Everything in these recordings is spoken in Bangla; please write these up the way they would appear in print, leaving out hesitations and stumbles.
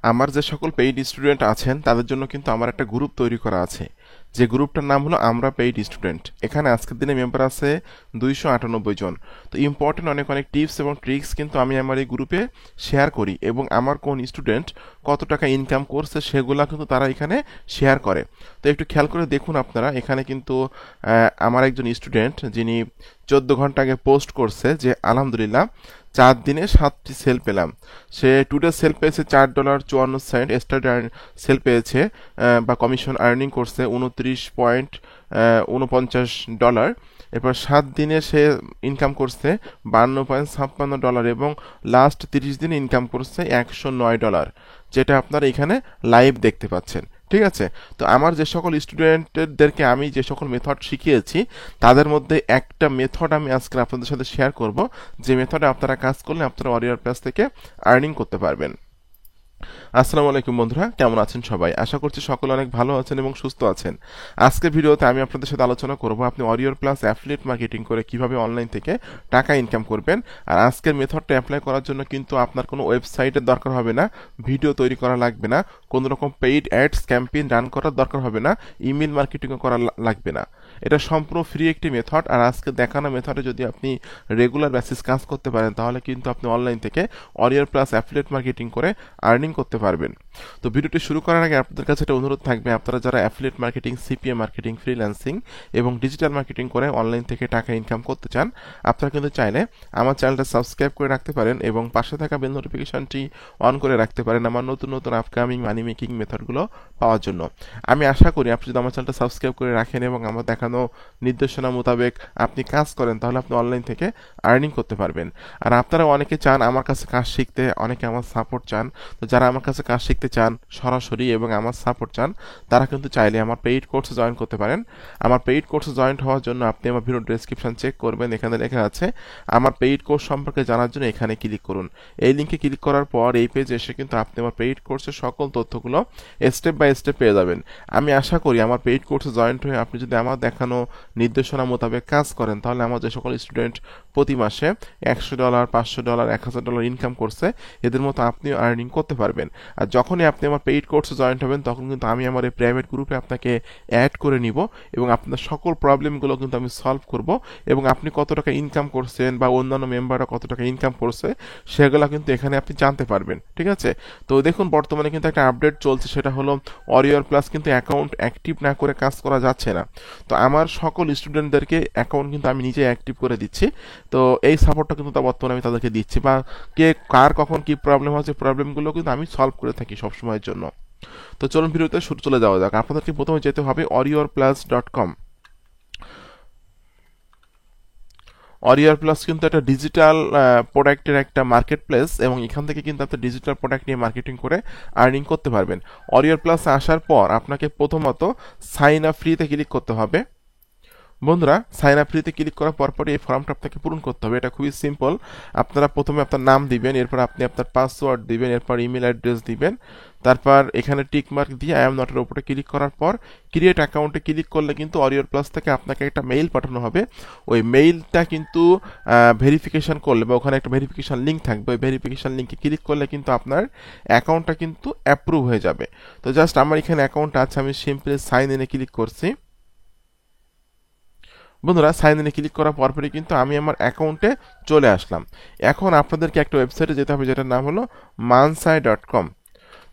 আমার যে সকল পেইড স্টুডেন্ট আছেন তাদের জন্য কিন্তু আমার একটা গ্রুপ তৈরি করা আছে, যে গ্রুপটার নাম হলো আমরা পেইড স্টুডেন্ট। এখানে আজকের দিনে মেম্বার আছে 298 জন। তো ইম্পর্টেন্ট অনেক অনেক টিপস এবং ট্রিক্স কিন্তু আমি আমার এই গ্রুপে শেয়ার করি, এবং আমার কোন স্টুডেন্ট কত টাকা ইনকাম করছে সেগুলা কিন্তু তারা এখানে শেয়ার করে। তো একটু খেয়াল করে দেখুন আপনারা, এখানে কিন্তু আমার একজন স্টুডেন্ট যিনি 14 ঘন্টা আগে পোস্ট করছে যে আলহামদুলিল্লাহ 4 দিনে 7টি সেল পেলাম। সে টুডে সেল পেয়েছে $4.54, স্টার সেল পেয়েছে বা কমিশন আর্নিং করছে $29.49। এরপর 7 দিনে সে ইনকাম করছে $52.56, এবং লাস্ট 30 দিনে ইনকাম করছে $109, যেটা আপনারা এখানে লাইভ দেখতে পাচ্ছেন। ঠিক আছে। তো আমার যে সকল স্টুডেন্টদেরকে আমি যে সকল মেথড শিখিয়েছি তাদের মধ্যে একটা মেথড আমি আজকে আপনাদের সাথে শেয়ার করব, যে মেথডে আপনারা কাজ করলে আপনারা ওয়ারিয়র প্লাস থেকে আর্নিং করতে পারবেন। আসসালামু আলাইকুম বন্ধুরা, কেমন আছেন সবাই? আশা করছি সকলে অনেক ভালো আছেন এবং সুস্থ আছেন। আজকের ভিডিওতে আমি আপনাদের সাথে আলোচনা করব আপনি ওয়ারিয়র প্লাস অ্যাফিলিয়েট মার্কেটিং করে কিভাবে অনলাইন থেকে টাকা ইনকাম করবেন। আর আজকের মেথডটা অ্যাপ্লাই করার জন্য কিন্তু আপনার কোনো ওয়েবসাইটের দরকার হবে না, ভিডিও তৈরি করা লাগবে না, কোনো রকম পেইড অ্যাডস ক্যাম্পেইন রান করার দরকার হবে না, ইমেল মার্কেটিংও করা লাগবে না। এটা সম্পূর্ণ ফ্রি একটি মেথড। আর আজকে দেখানো মেথডে যদি আপনি রেগুলার বেসিস কাজ করতে পারেন তাহলে কিন্তু আপনি অনলাইন থেকে ওয়ারিয়র প্লাস অ্যাফিলিয়েট মার্কেটিং করে আর্নিং করতে পারবেন। তো ভিডিওটি শুরু করার আগে আপনাদের কাছে একটা অনুরোধ থাকবে, আপনারা যারা affiliate marketing, CPA marketing, freelancing এবং ডিজিটাল মার্কেটিং করে অনলাইন থেকে টাকা ইনকাম করতে চান, আপনারা কিন্তু চাইলে আমার চ্যানেলটা সাবস্ক্রাইব করে রাখতে পারেন এবং পাশে থাকা বেল নোটিফিকেশনটি অন করে রাখতে পারেন আমার নতুন নতুন আপকামিং মানি মেকিং মেথডগুলো পাওয়ার জন্য। আমি আশা করি আপনি যদি আমার চ্যানেলটা সাবস্ক্রাইব করে রাখেন এবং আমার দেখানো নির্দেশনা মোতাবেক আপনি কাজ করেন তাহলে আপনি অনলাইন থেকে আর্নিং করতে পারবেন। আর আপনারা অনেকে চান আমার কাছে কাজ শিখতে, অনেকে আমার সাপোর্ট চান। তো যারা আমার কাছে কাজ শিখতে চান সরাসরি এবং আমার সাপোর্ট চান, তারা কিন্তু চাইলে আমার পেইড কোর্সে জয়েন করতে পারেন। আমার পেইড কোর্সে জয়েন হওয়ার জন্য আপনি আমার ভিডিও ডেসক্রিপশন চেক করবেন, এখানে লেখা আছে আমার পেইড কোর্স সম্পর্কে জানার জন্য এখানে ক্লিক করুন। এই লিঙ্কে ক্লিক করার পর এই পেজে এসে কিন্তু আপনি আমার পেইড কোর্সের সকল তথ্যগুলো স্টেপ বাই স্টেপ পেয়ে যাবেন। আমি আশা করি আমার পেইড কোর্সে জয়েন হয়ে আপনি যদি আমার দেখানো নির্দেশনা মোতাবেক কাজ করেন তাহলে আমার যে সকল স্টুডেন্ট প্রতি মাসে $100, $500, $1000 ইনকাম করছে, এদের মতো আপনিও আর্নিং করতে পারবেন। আর যখনই আপনি আমার পেইড কোর্সে জয়েন হবেন তখন কিন্তু আমি আমার এই প্রাইভেট গ্রুপে আপনাকে অ্যাড করে নিব এবং আপনার সকল প্রবলেমগুলো কিন্তু আমি সলভ করব, এবং আপনি কত টাকা ইনকাম করছেন বা অন্যান্য মেম্বাররা কত টাকা ইনকাম করছে সেগুলো কিন্তু এখানে আপনি জানতে পারবেন। ঠিক আছে। তো দেখুন বর্তমানে কিন্তু একটা আপডেট চলছে, সেটা হলো ওয়ারিয়র প্লাস কিন্তু অ্যাকাউন্ট অ্যাক্টিভ না করে কাজ করা যাচ্ছে না। তো আমার সকল স্টুডেন্টদেরকে অ্যাকাউন্ট কিন্তু আমি নিজে অ্যাক্টিভ করে দিচ্ছি। তো এই সাপোর্টটা কিন্তু বর্তমানে আমি তাদেরকে দিচ্ছি, বা কে কার কখন কি প্রবলেম আছে প্রবলেমগুলো কিন্তু আমি সলভ করে থাকি সবসময়ের জন্য। তো চলুন ভিডিওতে চলে যাওয়া যাক। আপনাদেরকে প্রথমে যেতে হবে warriorplus.com। ওয়ারিয়র প্লাস কিন্তু একটা ডিজিটাল প্রোডাক্টের একটা মার্কেট প্লেস, এবং এখান থেকে কিন্তু আপনি ডিজিটাল প্রোডাক্ট নিয়ে মার্কেটিং করে আর্নিং করতে পারবেন। ওয়ারিয়র প্লাস আসার পর আপনাকে প্রথমত সাইন আপ ফ্রিতে ক্লিক করতে হবে। বন্ধুরা, সাইন আপ ফ্রিতে ক্লিক করার পরপরই এই ফর্মটা আপনাকে পূরণ করতে হবে। এটা খুবই সিম্পল। আপনারা প্রথমে আপনার নাম দিবেন, এরপর আপনি আপনার পাসওয়ার্ড দিবেন, এরপর ইমেল অ্যাড্রেস দিবেন, তারপর এখানে টিক মার্ক দিয়ে আই এম নটের উপরে ক্লিক করার পর ক্রিয়েট অ্যাকাউন্টে ক্লিক করলে কিন্তু ওয়ারিয়র প্লাস থেকে আপনাকে একটা মেইল পাঠানো হবে। ওই মেইলটা কিন্তু ভেরিফিকেশন করলে বা ওখানে একটা ভেরিফিকেশন লিঙ্ক থাকবে, ওই ভেরিফিকেশন লিঙ্কে ক্লিক করলে কিন্তু আপনার অ্যাকাউন্টটা কিন্তু অ্যাপ্রুভ হয়ে যাবে। তো জাস্ট আমার এখানে অ্যাকাউন্ট আছে, আমি সিম্পলি সাইন ইনে ক্লিক করছি। বন্ধুরা, সাইন ইনে ক্লিক করার পরপরই কিন্তু আমি আমার অ্যাকাউন্টে চলে আসলাম। এখন আপনাদেরকে একটা ওয়েবসাইটে যেতে হবে, যেটার নাম হলো mansai.com।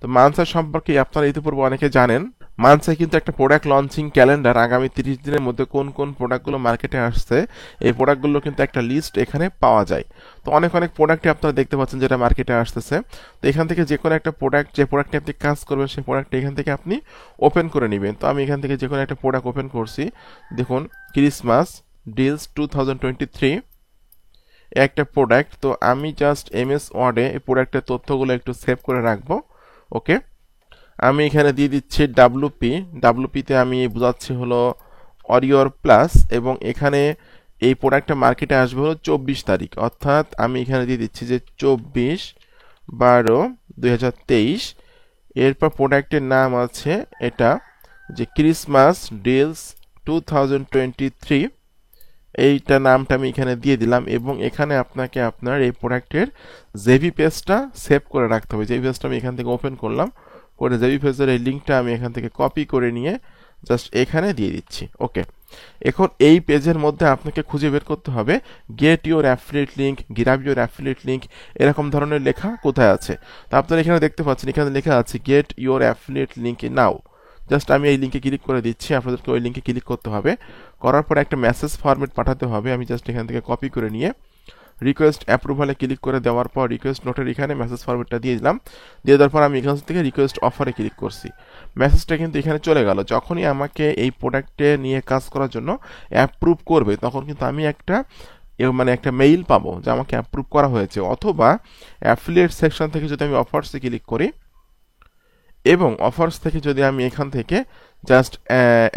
তো মানসাই সম্পর্কে আপনারা ইতিপূর্বে অনেকে জানেন। মানসাই কিন্তু একটা প্রোডাক্ট লঞ্চিং ক্যালেন্ডার, আগামী 30 দিনের মধ্যে কোন কোন প্রোডাক্টগুলো মার্কেটে আসছে এই প্রোডাক্টগুলো কিন্তু একটা লিস্ট এখানে পাওয়া যায়। তো অনেক অনেক প্রোডাক্টই আপনারা দেখতে পাচ্ছেন যেটা মার্কেটে আসতেছে। তো এখান থেকে যে কোনো একটা প্রোডাক্ট, যে প্রোডাক্টে আপনি কাজ করবেন সেই প্রোডাক্টটা এখান থেকে আপনি ওপেন করে নেবেন। তো আমি এখান থেকে যে কোনো একটা প্রোডাক্ট ওপেন করছি। দেখুন, ক্রিসমাস ডিলস 2023 একটা প্রোডাক্ট। তো আমি জাস্ট এমএস ওয়ার্ডে এই প্রোডাক্টের তথ্যগুলো একটু সেভ করে রাখবো। ওকে, আমি এখানে দিয়ে দিচ্ছি ডাব্লুপিতে আমি বোঝাচ্ছি হলো ওয়ারিয়র প্লাস, এবং এখানে এই প্রোডাক্টটা মার্কেটে আসবে হলো 24 তারিখ, অর্থাৎ আমি এখানে দিয়ে দিচ্ছি যে 24/12/2023। এরপর প্রোডাক্টের নাম আছে এটা যে ক্রিসমাস ডিলস 2023। এইটা নামটা আমি এখানে দিয়ে দিলাম এবং এখানে আপনাকে আপনার এই প্রোডাক্টের জেবি পেজটা সেভ করে রাখতে হবে। জেবি পেজটা আমি এখান থেকে ওপেন করলাম, করে জেবি পেজের এই লিঙ্কটা আমি এখান থেকে কপি করে নিয়ে জাস্ট এখানে দিয়ে দিচ্ছি। ওকে, এখন এই পেজের মধ্যে আপনাকে খুঁজে বের করতে হবে get your affiliate link, grab your affiliate link, এরকম ধরনের লেখা কোথায় আছে। তো আপনারা এখানে দেখতে পাচ্ছেন এখানে লেখা আছে get your affiliate link now. Just আমি এই লিঙ্কে ক্লিক করে দিচ্ছি, আপনাদেরকে ওই লিঙ্কে ক্লিক করতে হবে। করার পরে একটা মেসেজ ফরম্যাট পাঠাতে হবে। আমি জাস্ট এখান থেকে কপি করে নিয়ে রিকোয়েস্ট অ্যাপ্রুভালে ক্লিক করে দেওয়ার পর রিকোয়েস্ট নোটের এখানে মেসেজ ফরম্যাটটা দিয়ে দিলাম। দিয়ে দেওয়ার পর আমি এখান থেকে রিকোয়েস্ট অফারে ক্লিক করছি। মেসেজটা কিন্তু এখানে চলে গেল। যখনই আমাকে এই প্রোডাক্টে নিয়ে কাজ করার জন্য অ্যাপ্রুভ করবে তখন কিন্তু আমি একটা মানে একটা মেইল পাবো যে আমাকে অ্যাপ্রুভ করা হয়েছে। অথবা অ্যাফিলিয়েট সেকশন থেকে যদি আমি অফার্সে ক্লিক করি এবং অফার্স থেকে যদি আমি এখান থেকে জাস্ট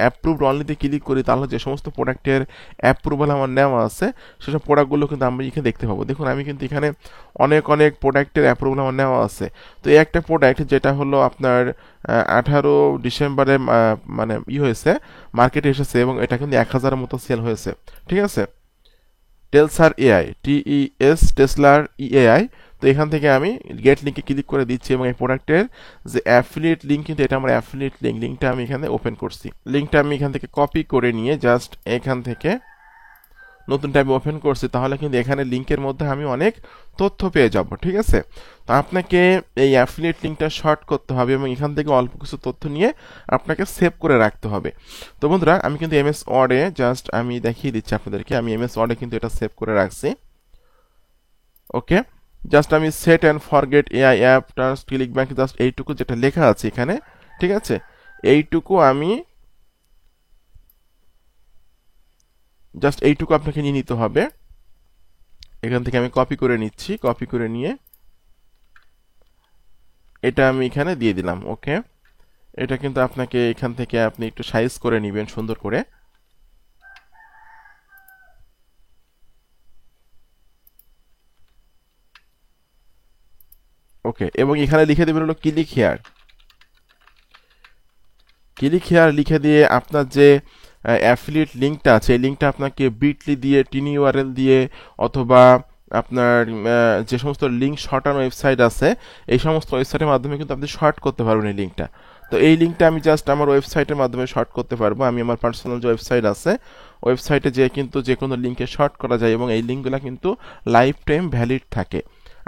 অ্যাপ্রুভড অনলিতে ক্লিক করি, তাহলে যে সমস্ত প্রোডাক্টের অ্যাপ্রুভাল আমার নেওয়া আছে সেসব প্রোডাক্টগুলো কিন্তু আমি এখানে দেখতে পাবো। দেখুন আমি কিন্তু এখানে অনেক অনেক প্রোডাক্টের অ্যাপ্রুভাল আমার নেওয়া আছে। তো এই একটা প্রোডাক্ট যেটা হলো আপনার 18 ডিসেম্বরে মানে হয়েছে, মার্কেটে এসেছে এবং এটা কিন্তু 1000-এর মতো সেল হয়েছে। ঠিক আছে, টেলসার এআই, TES টেসলার EAI। তো এখান থেকে আমি গেট লিঙ্কে ক্লিক করে দিচ্ছি এবং এই প্রোডাক্টের যে অ্যাফিলিয়েট লিঙ্ক, কিন্তু এটা আমার অ্যাফিলিয়েট লিঙ্কটা আমি এখানে ওপেন করছি। লিঙ্কটা আমি এখান থেকে কপি করে নিয়ে জাস্ট এখান থেকে নতুন ট্যাবে ওপেন করছি, তাহলে কিন্তু এখানে লিঙ্কের মধ্যে আমি অনেক তথ্য পেয়ে যাব। ঠিক আছে, তো আপনাকে এই অ্যাফিলিয়েট লিঙ্কটা শর্ট করতে হবে এবং এখান থেকে অল্প কিছু তথ্য নিয়ে আপনাকে সেভ করে রাখতে হবে। তো বন্ধুরা আমি কিন্তু MS ওয়ার্ডে জাস্ট আমি দেখিয়ে দিচ্ছি আপনাদেরকে, আমি MS ওয়ার্ডে কিন্তু এটা সেভ করে রাখছি। ওকে, জাস্ট আমি set and forget AI app টার্স ক্লিক ব্যাংক, জাস্ট এইটুকু যেটা লেখা আছে এখানে, ঠিক আছে, এইটুকু আমি জাস্ট এইটুকু আপনাকে নিয়ে নিতে হবে। এখান থেকে আমি কপি করে নিচ্ছি, কপি করে নিয়ে এটা আমি এখানে দিয়ে দিলাম। ওকে, এটা কিন্তু আপনাকে এখান থেকে আপনি একটু সাইজ করে নেবেন সুন্দর করে। ওকে, এবং এখানে লিখে দেবেন হলো ক্লিক হিয়ার। ক্লিক হিয়ার লিখে দিয়ে আপনার যে অ্যাফিলিয়েট লিঙ্কটা আছে এই লিঙ্কটা আপনাকে বিটলি দিয়ে, TinyURL দিয়ে, অথবা আপনার যে সমস্ত লিঙ্ক শর্টানো ওয়েবসাইট আছে এই সমস্ত ওয়েবসাইটের মাধ্যমে কিন্তু আপনি শর্ট করতে পারবেন এই লিঙ্কটা। তো এই লিঙ্কটা আমি জাস্ট আমার ওয়েবসাইটের মাধ্যমে শর্ট করতে পারবো। আমি আমার পার্সোনাল যে ওয়েবসাইট আছে ওয়েবসাইটে যেয়ে কিন্তু যে কোনো লিঙ্কে শর্ট করা যায় এবং এই লিঙ্কগুলো কিন্তু লাইফ টাইম ভ্যালিড থাকে।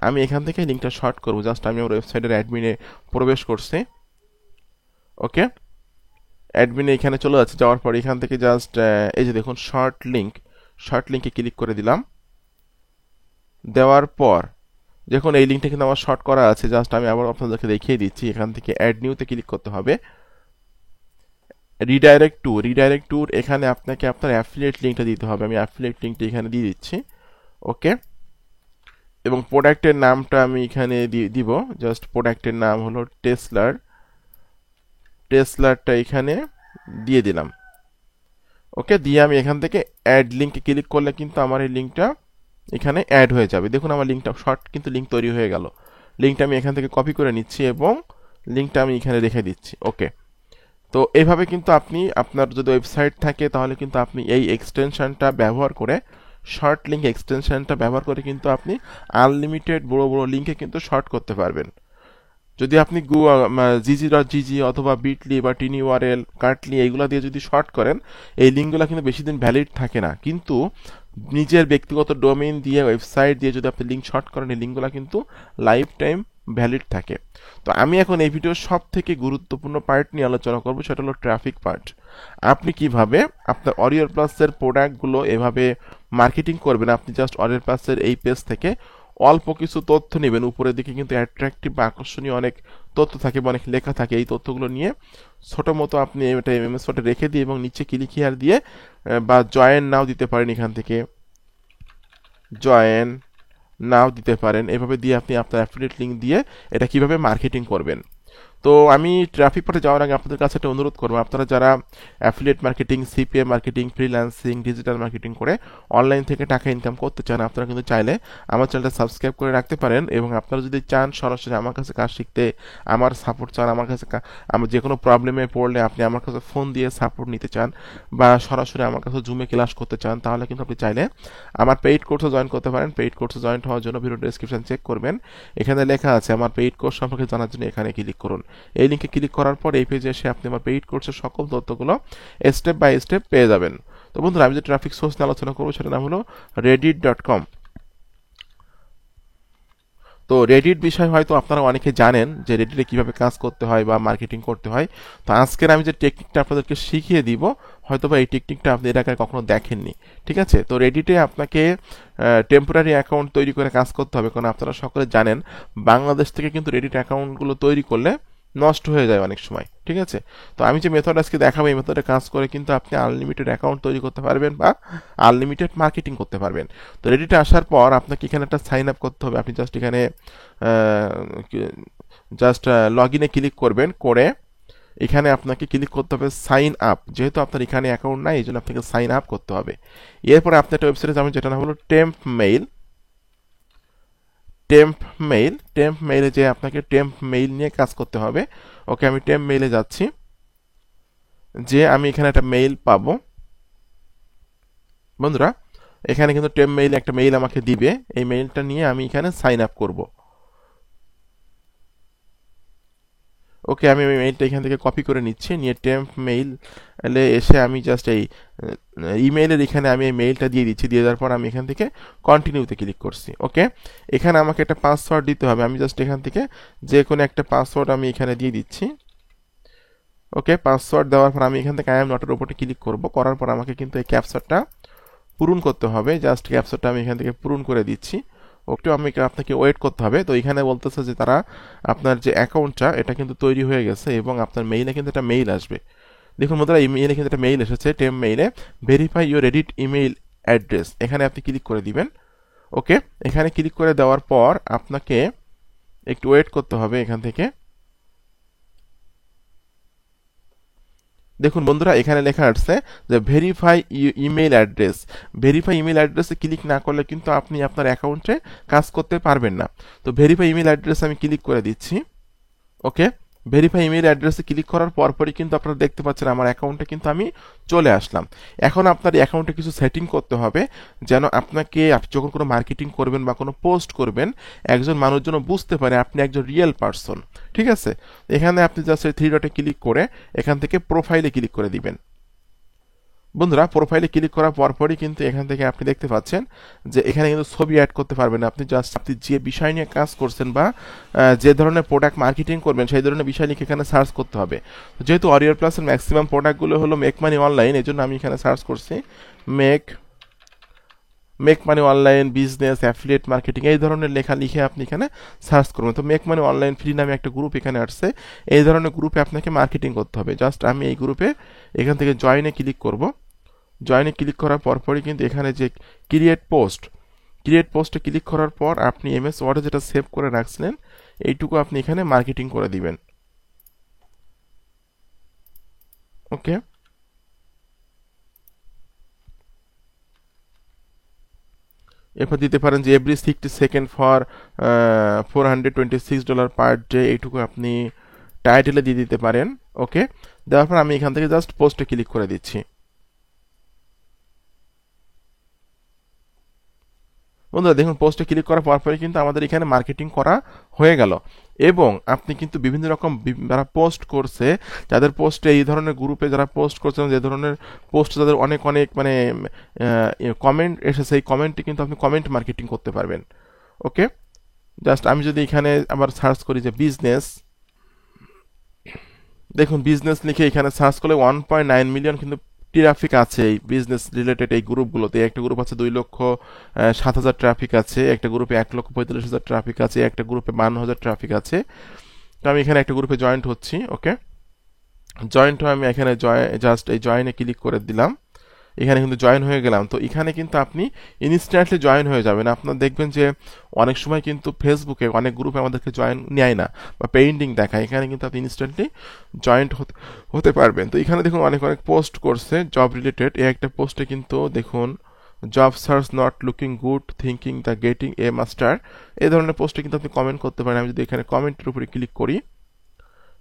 আমি এখান থেকে লিঙ্কটা শর্ট করবো। জাস্ট আমি আমার ওয়েবসাইটের অ্যাডমিনে প্রবেশ করছি। ওকে, অ্যাডমিনে এখানে চলে যাচ্ছে, যাওয়ার পর এখান থেকে জাস্ট এই যে দেখুন শর্ট লিঙ্কে ক্লিক করে দিলাম। দেওয়ার পর দেখুন এই লিঙ্কটা কিন্তু আমার শর্ট করা আছে। জাস্ট আমি আবার আপনাদেরকে দেখিয়ে দিচ্ছি, এখান থেকে অ্যাড নিউতে ক্লিক করতে হবে। রিডাইরেক্ট টু এখানে আপনাকে আপনার অ্যাফিলিয়েট লিঙ্কটা দিতে হবে। আমি অ্যাফিলিয়েট লিঙ্কটা এখানে দিয়ে দিচ্ছি। ওকে, এবং প্রোডাক্টের নামটা আমি এখানে দিব। জাস্ট প্রোডাক্টের নাম হলো টেসলারটা এখানে দিয়ে দিলাম। ওকে, দিয়ে আমি এখান থেকে অ্যাড লিঙ্কে ক্লিক করলে কিন্তু আমার এই লিঙ্কটা এখানে অ্যাড হয়ে যাবে। দেখুন আমার লিঙ্কটা শর্ট কিন্তু লিঙ্ক তৈরি হয়ে গেল। লিঙ্কটা আমি এখান থেকে কপি করে নিচ্ছি এবং লিঙ্কটা আমি এখানে রেখে দিচ্ছি। ওকে, তো এইভাবে কিন্তু আপনি আপনার যদি ওয়েবসাইট থাকে তাহলে কিন্তু আপনি এই এক্সটেনশনটা ব্যবহার করে, শর্ট লিঙ্ক এক্সটেনশনটা ব্যবহার করে কিন্তু আপনি আনলিমিটেড বড় বড় লিঙ্কে কিন্তু শর্ট করতে পারবেন। যদি আপনি gg.gg অথবা বিটলি বা TinyURL, কার্টলি এইগুলো দিয়ে যদি শর্ট করেন এই লিঙ্কগুলো কিন্তু বেশি দিন ভ্যালিড থাকে না। কিন্তু নিজের ব্যক্তিগত ডোমেইন দিয়ে, ওয়েবসাইট দিয়ে যদি আপনি লিঙ্ক শর্ট করেন এই লিঙ্কগুলো কিন্তু লাইফ টাইম ভ্যালিড থাকে। তো আমি এখন এই ভিডিওর সব থেকে গুরুত্বপূর্ণ পার্ট নিয়ে আলোচনা করব, সেটা হলো ট্রাফিক পার্ট। আপনি কিভাবে আপনার অরিয়র প্লাসের প্রোডাক্টগুলো এভাবে মার্কেটিং করবেন। আপনি জাস্ট অরিয়র প্লাসের এই পেজ থেকে অল্প কিছু তথ্য নেবেন, উপরের দিকে কিন্তু অ্যাট্রাকটিভ বা আকর্ষণীয় অনেক তথ্য থাকে বা অনেক লেখা থাকে। এই তথ্যগুলো নিয়ে ছোট মতো আপনি এটা MS ওয়ার্ডে রেখে দিয়ে এবং নিচে ক্লিক হিয়ার দিয়ে বা জয়েন নাও দিতে পারেন, এখান থেকে জয়েন নাও দিতে পারেন। এভাবে দিয়ে আপনি আপনার অ্যাফিলিয়েট লিঙ্ক দিয়ে এটা কিভাবে মার্কেটিং করবেন। তো তো আমি ট্রাফিক পথে যাওয়ার আগে আপনাদের কাছে একটা অনুরোধ করবো, আপনারা যারা affiliate marketing, CPA marketing, freelancing, digital marketing করে অনলাইন থেকে টাকা ইনকাম করতে চান, আপনারা কিন্তু চাইলে আমার চ্যানেলটা সাবস্ক্রাইব করে রাখতে পারেন। এবং আপনারা যদি চান সরাসরি আমার কাছে কাজ শিখতে, আমার সাপোর্ট চান, আমার কাছে আমার যে কোনো প্রবলেমে পড়লে আপনি আমার কাছে ফোন দিয়ে সাপোর্ট নিতে চান, বা সরাসরি আমার কাছে জুমে ক্লাস করতে চান, তাহলে কিন্তু আপনি চাইলে আমার পেইড কোর্সে জয়েন করতে পারেন। পেইড কোর্সে জয়েন হওয়ার জন্য ভিডিও ডেসক্রিপশন চেক করবেন, এখানে লেখা আছে আমার পেইড কোর্স সম্পর্কে জানার জন্য এখানে ক্লিক করুন। এই লিঙ্কে ক্লিক করার পর এই পেজে এসে আপনি আমার পেইড কোর্সের সকল তথ্যগুলো স্টেপ বাই স্টেপ পেয়ে যাবেন। তো বন্ধুরা, আমি যে ট্রাফিক সোর্স নিয়ে আলোচনা করবো সেটার নাম হলো reddit.com। তো রেডিট বিষয় হয়তো আপনারা অনেকে জানেন যে রেডিটে কিভাবে কাজ করতে হয় বা মার্কেটিং করতে হয়। তো আজকের আমি যে টেকনিকটা আপনাদেরকে শিখিয়ে দিব, হয়তো বা এই টেকনিকটা আপনি এর আগে কখনো দেখেননি। ঠিক আছে, তো রেডিটে আপনাকে টেম্পোরারি অ্যাকাউন্ট তৈরি করে কাজ করতে হবে, কারণ আপনারা সকলে জানেন বাংলাদেশ থেকে কিন্তু রেডিট অ্যাকাউন্টগুলো তৈরি করলে নষ্ট হয়ে যায় অনেক সময়। ঠিক আছে, তো আমি যে মেথড আজকে দেখাবো এই মেথডে কাজ করে কিন্তু আপনি আনলিমিটেড অ্যাকাউন্ট তৈরি করতে পারবেন বা আনলিমিটেড মার্কেটিং করতে পারবেন। তো রেডিটে আসার পর আপনাকে এখানে একটা সাইন আপ করতে হবে। আপনি জাস্ট এখানে লগ ইনে ক্লিক করবেন, করে এখানে আপনাকে ক্লিক করতে হবে সাইন আপ। যেহেতু আপনার এখানে অ্যাকাউন্ট নাই, এই জন্য আপনাকে সাইন আপ করতে হবে। এরপরে আপনি একটা ওয়েবসাইটে যাবেন যেটা নাম হলো টেম্প মেইল। টেম্প মেইলে যে আপনাকে টেম্প মেইল নিয়ে কাজ করতে হবে। ওকে, আমি টেম্প মেইলে যাচ্ছি, যে আমি এখানে একটা মেইল পাবো। বন্ধুরা, এখানে কিন্তু টেম্প মেইল একটা মেইল আমাকে দিবে, এই মেইলটা নিয়ে আমি এখানে সাইন আপ করব। ওকে, আমি ওই মেইলটা এখান থেকে কপি করে নিচ্ছি, নিয়ে টেম্প মেইলে এসে আমি জাস্ট এই ইমেইলের এখানে আমি এই মেইলটা দিয়ে দিচ্ছি। দিয়ে দেওয়ার পর আমি এখান থেকে কন্টিনিউতে ক্লিক করছি। ওকে, এখানে আমাকে একটা পাসওয়ার্ড দিতে হবে। আমি জাস্ট এখান থেকে যে কোনো একটা পাসওয়ার্ড আমি এখানে দিয়ে দিচ্ছি। ওকে, পাসওয়ার্ড দেওয়ার পর আমি এখান থেকে আই এম নটের উপরে ক্লিক করব। করার পর আমাকে কিন্তু এই ক্যাপচাটা পূরণ করতে হবে। জাস্ট ক্যাপচাটা আমি এখান থেকে পূরণ করে দিচ্ছি। ওকে, আমি আপনাকে ওয়েট করতে হবে। তো এখানে বলতেছে যে তারা আপনার যে অ্যাকাউন্টটা এটা কিন্তু তৈরি হয়ে গেছে এবং আপনার মেইলে কিন্তু একটা মেইল আসবে। দেখুন বন্ধুরা, ইমেইলে কিন্তু একটা মেইল এসেছে, টেম্প মেইলে verify your Reddit email address. এখানে আপনি ক্লিক করে দিবেন। ওকে, এখানে ক্লিক করে দেওয়ার পর আপনাকে একটু ওয়েট করতে হবে এখান থেকে। দেখুন বন্ধুরা, এখানে লেখা আছে যে verify email address. Verify email অ্যাড্রেসে ক্লিক না করলে কিন্তু আপনি আপনার অ্যাকাউন্টে কাজ করতে পারবেন না। তো ভেরিফাই ইমেইল অ্যাড্রেস আমি ক্লিক করে দিচ্ছি। ওকে, ভেরিফাই ইমেইল অ্যাড্রেসে ক্লিক করার পরপরই কিন্তু আপনারা দেখতে পাচ্ছেন আমার অ্যাকাউন্টে কিন্তু আমি চলে আসলাম। এখন আপনার অ্যাকাউন্টে কিছু সেটিং করতে হবে, যেন আপনাকে আপনি যখন কোনো মার্কেটিং করবেন বা কোনো পোস্ট করবেন একজন মানুষ যেন বুঝতে পারে আপনি একজন রিয়েল পারসন। ঠিক আছে, এখানে আপনি জাস্ট এই থ্রি ডটে ক্লিক করে এখান থেকে প্রোফাইলে ক্লিক করে দিবেন। বন্ধুরা, প্রোফাইলে ক্লিক করার পরপরই কিন্তু এখান থেকে আপনি দেখতে পাচ্ছেন যে এখানে কিন্তু ছবি অ্যাড করতে পারবেন। আপনি জাস্ট আপনি যে বিষয় নিয়ে কাজ করছেন বা যে ধরনের প্রোডাক্ট মার্কেটিং করবেন সেই ধরনের বিষয় নিয়ে এখানে সার্চ করতে হবে। যেহেতু অরিয়ার প্লাসের ম্যাক্সিমাম প্রোডাক্টগুলো হলো মেক মানি অনলাইন, এই জন্য আমি এখানে সার্চ করছি make money online business affiliate marketing, এই ধরনের লেখা লিখে আপনি এখানে সার্চ করবেন। তো মেক মানি অনলাইন ফ্রি নামে একটা গ্রুপ এখানে আসছে, এই ধরনের গ্রুপে আপনাকে মার্কেটিং করতে হবে। জাস্ট আমি এই গ্রুপে এখান থেকে জয়েনে ক্লিক করব। জয়েনে ক্লিক করার পরপরই কিন্তু এখানে যে ক্রিয়েট পোস্টে ক্লিক করার পর আপনি এমএস ওয়ার্ডে যেটা সেভ করে রাখছিলেন এইটুকু আপনি এখানে মার্কেটিং করে দিবেন। ওকে, এরপর দিতে পারেন যে every 60 second for $426 per day, এইটুকু আপনি টাইটেলে দিয়ে দিতে পারেন। ওকে, দেওয়ার পর আমি এখান থেকে জাস্ট পোস্টে ক্লিক করে দিচ্ছি। বন্ধুরা দেখুন, পোস্টে ক্লিক করার পরপরই কিন্তু আমাদের এখানে মার্কেটিং করা হয়ে গেল। এবং আপনি কিন্তু বিভিন্ন রকম যারা পোস্ট করছে, যাদের পোস্টে এই ধরনের গ্রুপে যারা পোস্ট করছেন, যে ধরনের পোস্ট যাদের অনেক অনেক মানে কমেন্ট এসেছে, এই কমেন্টে কিন্তু আপনি কমেন্ট মার্কেটিং করতে পারবেন। ওকে, জাস্ট আমি যদি এখানে আবার সার্চ করি যে বিজনেস, দেখুন বিজনেস লিখে এখানে সার্চ করলে 1.9 মিলিয়ন কিন্তু ট্রাফিক আছে এই বিজনেস রিলেটেড এই গ্রুপগুলোতে। একটা গ্রুপ আছে 2,07,000 ট্রাফিক আছে, একটা গ্রুপে 1,45,000 ট্রাফিক আছে, একটা গ্রুপে 52,000 ট্রাফিক আছে। তো আমি এখানে একটা গ্রুপে জয়েন্ট হচ্ছি। ওকে, জয়েন্ট হয়ে আমি এখানে জাস্ট এই জয়েনে ক্লিক করে দিলাম। এখানে কিন্তু জয়েন হয়ে গেলাম। তো এখানে কিন্তু আপনি ইনস্ট্যান্টলি জয়েন হয়ে যাবেন। আপনার দেখবেন যে অনেক সময় কিন্তু ফেসবুকে অনেক গ্রুপে আমাদেরকে জয়েন নেয় না বা পেন্ডিং দেখায়, এখানে কিন্তু আপনি ইনস্ট্যান্টলি জয়েন্ট হতে পারবেন। তো এখানে দেখুন অনেক অনেক পোস্ট করছে জব রিলেটেড। এই একটা পোস্টে কিন্তু দেখুন job search not looking good, thinking the getting a master, এই ধরনের পোস্টে কিন্তু আপনি কমেন্ট করতে পারেন। আমি যদি এখানে কমেন্টের উপরে ক্লিক করি,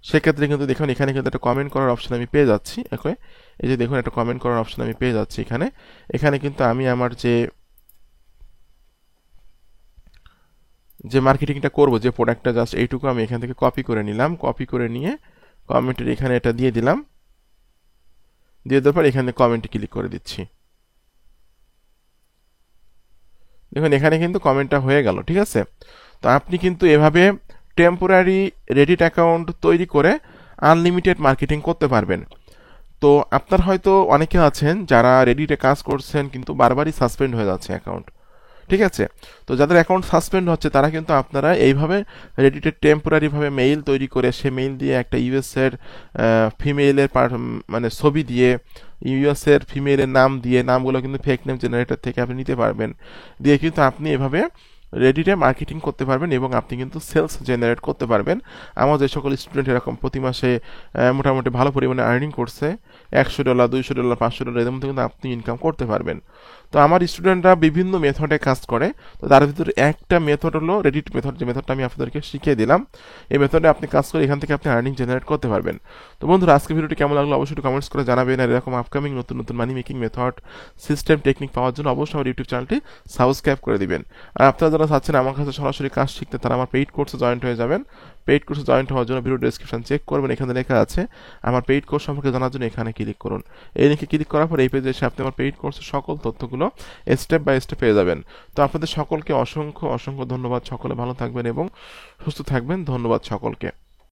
সেক্ষেত্রে কিন্তু দেখুন এখানে কিন্তু একটা কমেন্ট করার অপশন আমি পেয়ে যাচ্ছি। ওকে, এই যে দেখুন একটা কমেন্ট করার অপশন আমি পেয়ে যাচ্ছি এখানে। এখানে কিন্তু আমি আমার যে মার্কেটিংটা করব, যে প্রোডাক্টটা, জাস্ট এইটুকু আমি এখান থেকে কপি করে নিলাম। কপি করে নিয়ে কমেন্টের এখানে এটা দিয়ে দিলাম। দিয়ে দেওয়ার পর এখানে কমেন্টে ক্লিক করে দিচ্ছি। দেখুন এখানে কিন্তু কমেন্টটা হয়ে গেল। ঠিক আছে, তো আপনি কিন্তু এভাবে টেম্পোরারি রেডিট অ্যাকাউন্ট তৈরি করে আনলিমিটেড মার্কেটিং করতে পারবেন। তো আপনার হয়তো অনেকে আছেন যারা রেডিটে কাজ করছেন কিন্তু বারবারই সাসপেন্ড হয়ে যাচ্ছে অ্যাকাউন্ট। ঠিক আছে, তো যাদের অ্যাকাউন্ট সাসপেন্ড হচ্ছে তারা কিন্তু আপনারা এইভাবে রেডিটে টেম্পোরারিভাবে মেইল তৈরি করে সে মেইল দিয়ে একটা ইউএসের ফিমেইলের মানে ছবি দিয়ে, ইউএসের ফিমেইলের নাম দিয়ে, নামগুলো কিন্তু ফেক নেম জেনারেটর থেকে আপনি নিতে পারবেন, দিয়ে কিন্তু আপনি এভাবে রেডিটে মার্কেটিং করতে পারবেন এবং আপনি কিন্তু সেলস জেনারেট করতে পারবেন। আমার যে সকল স্টুডেন্ট এরকম প্রতি মাসে মোটামুটি ভালো পরিমাণে আর্নিং করছে, $100, $200, $500 এর মধ্যে কিন্তু আপনি ইনকাম করতে পারবেন। তো আমার স্টুডেন্টরা বিভিন্ন মেথডে কাজ করে, তো তার ভিতরে একটা মেথড হলো রেডিট মেথড, যে মেথডটা আমি আপনাদেরকে শিখিয়ে দিলাম। এই মেথডে আপনি কাজ করে এখান থেকে আপনি আর্নিং জেনারেট করতে পারবেন। তো বন্ধুরা, আজকে ভিডিওটি কেমন লাগলো অবশ্যই কমেন্টস করে জানাবেন। আর এরকম আপকামিং নতুন নতুন money making method, system, technique পাওয়ার জন্য অবশ্যই আমার ইউটিউব চ্যানেলটি সাবস্ক্রাইব করে দিবেন। আর আপনারা যারা চাচ্ছেন আমার কাছে সরাসরি কাজ শিখতে, তারা আমার পেইড কোর্সে জয়েন্ট হয়ে যাবেন। পেইড কোর্সে জয়েন্ট হওয়ার জন্য ভিডিও ডেসক্রিপশন চেক করবেন, এখানে লেখা আছে আমার পেইড কোর্স সম্পর্কে জানার জন্য এখানে ক্লিক করুন। এই লিঙ্কে ক্লিক করার পর এই পেজে এসে আপনি আমার পেইড কোর্সের সকল তথ্যগুলো স্টেপ বাই স্টেপ পেয়ে যাবেন। তো আপনাদের সকলকে অসংখ্য অসংখ্য ধন্যবাদ। সকলে ভালো থাকবেন এবং সুস্থ থাকবেন। ধন্যবাদ সকলকে।